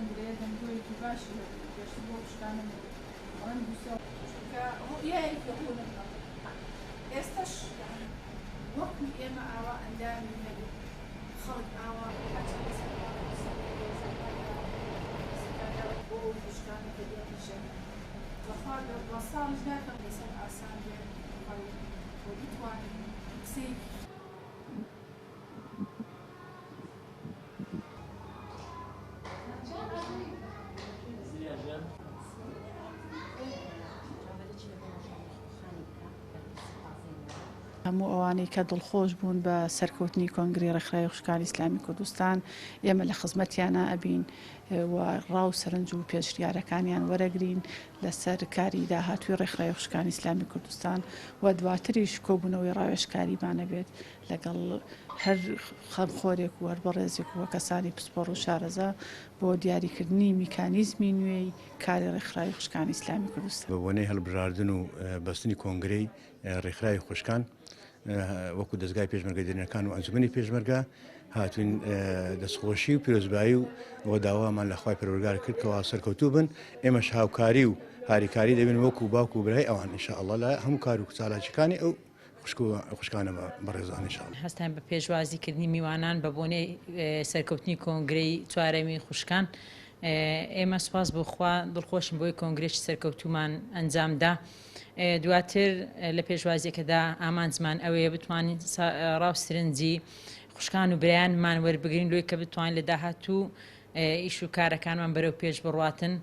کۆنگرەیە دەنگۆیەکی باشی گەشت بۆ شتانە ئەوەن دووسە ڕؤیەیەکی خۆنەکە ئێستاش وەکو ئێمە ئاوا ئەندامی هەبێت خەڵک ئاوا بۆ شتانەکە دێنیشە بەخوا بە ساڵش ناکەم لەسەر ئاسان بێت بۆ بتوانین قسەی هەموو ئەوانەی کە دڵخۆش بوون بە سەرکەوتنی کۆنگری ڕێکخراوی خوشکانی ئیسلامی کوردستان ئێمە لە خزمەتیانە ئەبین و ڕاو سەرنج و پێشبڕکێیان وەرەگرین لەسەر کاری داهاتووی ڕێکخراوی خوشکانی ئیسلامی کوردستان و دواتریش کۆبوونەوەی ڕاوێژکاریمانە بێت لەگەڵ هەر خەمخۆرێک و هەربەڕێزێک وە کەسانی پسپۆڕ و شارەزا بۆ دیاریکردنی میکانیزمی نوێی کاری ڕێکخراوی خوشکانی ئیسلامی کوردستان بە بۆنەی هەڵبژاردن و بەستنی کۆنگرەی ڕێکخراوی خوشکان وەکو دەستگای پێشمەرگە دێرینەکان و ئەنجومەنی پێشمەرگە هاتوین دەستخۆشی و پیرۆزبایی و داوامان لە خوای پەروەردگار کرد کەوا سەرکەوتوو بن ئێمەش هاوکاری و هاریکاری دەبین وەکو باوکو و برای ئەوان ئینشاءالله لە هەموو کار و چالاکیەکانی ئەو خوشکانە بەڕێزان ئینشاءالله. هەستان بە پێشوازیکردنی میوانان بە بۆنەی سەرکەوتنی کۆنگرەی چوارەمی خوشکان ئێمە سوپاس بۆخوا دڵخۆشم بۆی کۆنگرێکی سەرکەوتومان ئەنجامدا. دواتر لە پێشوازیەکەدا ئامانجمان ئەوەیە بتوانین ڕاوسرنجی خوشکان و برایانمان وەربگرین لۆی کە بتوانین لە داهاتوو ئیش و کارەکانمان بەرەو پێش بڕواتن.